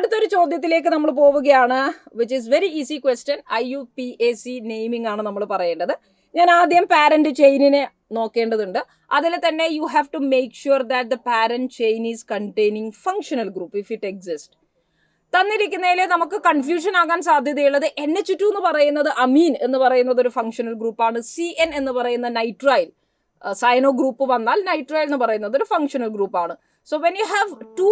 അടുത്തൊരു ചോദ്യത്തിലേക്ക് നമ്മൾ പോവുകയാണ്, which is very easy question. IUPAC naming ആണ് നമ്മൾ പറയേണ്ടത്. ഞാൻ ആദ്യം പാരന്റ് ചെയിനിനെ നോക്കേണ്ടതുണ്ട്. അതിൽ തന്നെ you have to make sure that the parent chain is containing functional group if it exist. തന്നിരിക്കുന്നതിൽ നമുക്ക് കൺഫ്യൂഷൻ ആകാൻ സാധ്യതയുള്ളത് NH2 എന്ന് പറയുന്നത് അമീൻ എന്ന് പറയുന്നത് ഒരു ഫങ്ഷണൽ ഗ്രൂപ്പാണ്. CN എന്ന് പറയുന്ന നൈട്രൈൽ സൈനോ ഗ്രൂപ്പ് വന്നാൽ നൈട്രൈൽ എന്ന് പറയുന്നത് ഒരു ഫങ്ഷണൽ ഗ്രൂപ്പാണ്. So when you have 2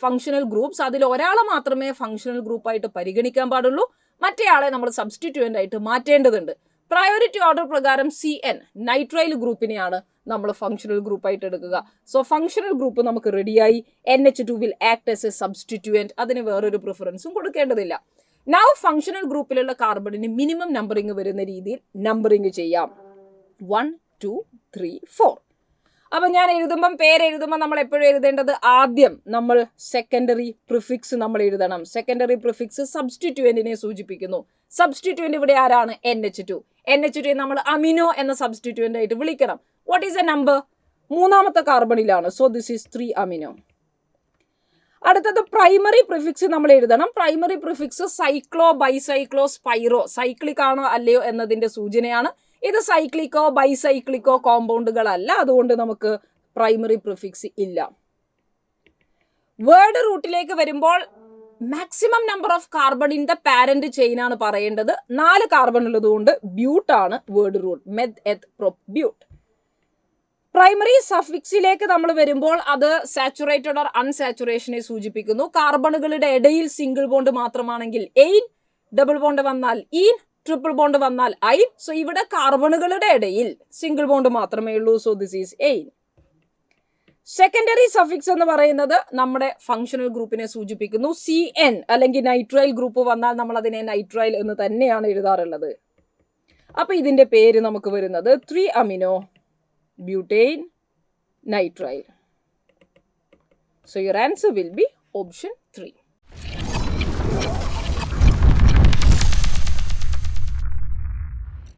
functional groups, അതിൽ ഒരാളെ മാത്രമേ ഫങ്ഷണൽ ഗ്രൂപ്പായിട്ട് പരിഗണിക്കാൻ പാടുള്ളൂ, മറ്റേയാളെ നമ്മൾ സബ്സ്റ്റിറ്റ്യൂവൻ്റ് ആയിട്ട് മാറ്റേണ്ടതുണ്ട്. പ്രയോറിറ്റി ഓർഡർ പ്രകാരം CN നൈട്രൈൽ ഗ്രൂപ്പിനെയാണ് നമ്മൾ ഫങ്ഷണൽ ഗ്രൂപ്പായിട്ട് എടുക്കുക. സോ ഫങ്ഷണൽ ഗ്രൂപ്പ് നമുക്ക് റെഡിയായി. NH2 will act as A substituent. അതിന് വേറൊരു പ്രിഫറൻസും കൊടുക്കേണ്ടതില്ല. നൗ ഫങ്ഷണൽ ഗ്രൂപ്പിലുള്ള കാർബണിന് മിനിമം നമ്പറിങ് വരുന്ന രീതിയിൽ നമ്പറിങ് ചെയ്യാം. 1 2 3 4. അപ്പം ഞാൻ പേരെഴുതുമ്പോൾ നമ്മൾ എപ്പോഴും എഴുതേണ്ടത് ആദ്യം നമ്മൾ സെക്കൻഡറി പ്രിഫിക്സ് നമ്മൾ എഴുതണം. സെക്കൻഡറി പ്രിഫിക്സ് സബ്സ്റ്റിറ്റ്യൂവന്റിനെ സൂചിപ്പിക്കുന്നു. സബ്സ്റ്റിറ്റ്യൂവന്റ് ഇവിടെ ആരാണ്? NH2. NH2 നമ്മൾ അമിനോ എന്ന സബ്സ്റ്റിറ്റ്യൂവന്റ് ആയിട്ട് വിളിക്കണം. What is a number? 3ാമത്തെ കാർബണിലാണ്. So this is 3 amino. അടുത്തത് പ്രൈമറി പ്രിഫിക്സ് നമ്മൾ എഴുതണം. Primary prefix cyclo, bicyclo, spiro, cyclic ആണോ അല്ലയോ എന്നതിന്റെ സൂചനയാണ്. ഇത് സൈക്ലിക്കോ ബൈസൈക്ലിക്കോ കോമ്പൗണ്ടുകളല്ല, അതുകൊണ്ട് നമുക്ക് പ്രൈമറി പ്രിഫിക്സ് ഇല്ല. വേർഡ് റൂട്ടിലേക്ക് വരുമ്പോൾ maximum number of carbon in the parent chain ആണ് പറയേണ്ടത്. 4 കാർബൺ ഉള്ളതുകൊണ്ട് ബ്യൂട്ടാണ് word root. Meth, eth, prop, but. പ്രൈമറി സഫിക്സിലേക്ക് നമ്മൾ വരുമ്പോൾ അത് സാച്ചുറേറ്റഡ് ഓർ അൺസാച്ചുറേഷനെ സൂചിപ്പിക്കുന്നു. കാർബണുകളുടെ ഇടയിൽ സിംഗിൾ ബോണ്ട് മാത്രമാണെങ്കിൽ എയ്ൻ, ഡബിൾ ബോണ്ട് വന്നാൽ ഈൻ, ട്രിപ്പിൾ ബോണ്ട് വന്നാൽ ഐൻ. സോ ഇവിടെ കാർബണുകളുടെ ഇടയിൽ സിംഗിൾ ബോണ്ട് മാത്രമേ ഉള്ളൂ. So this is ane. Secondary suffix എന്ന് പറയുന്നത് നമ്മുടെ ഫങ്ഷണൽ ഗ്രൂപ്പിനെ സൂചിപ്പിക്കുന്നു. CN അല്ലെങ്കിൽ നൈട്രൈൽ ഗ്രൂപ്പ് വന്നാൽ നമ്മൾ അതിനെ നൈട്രൈൽ എന്ന് തന്നെയാണ് എഴുതാറുള്ളത്. അപ്പൊ ഇതിന്റെ പേര് നമുക്ക് വരുന്നത് 3 amino butane nitrile. So your answer will be option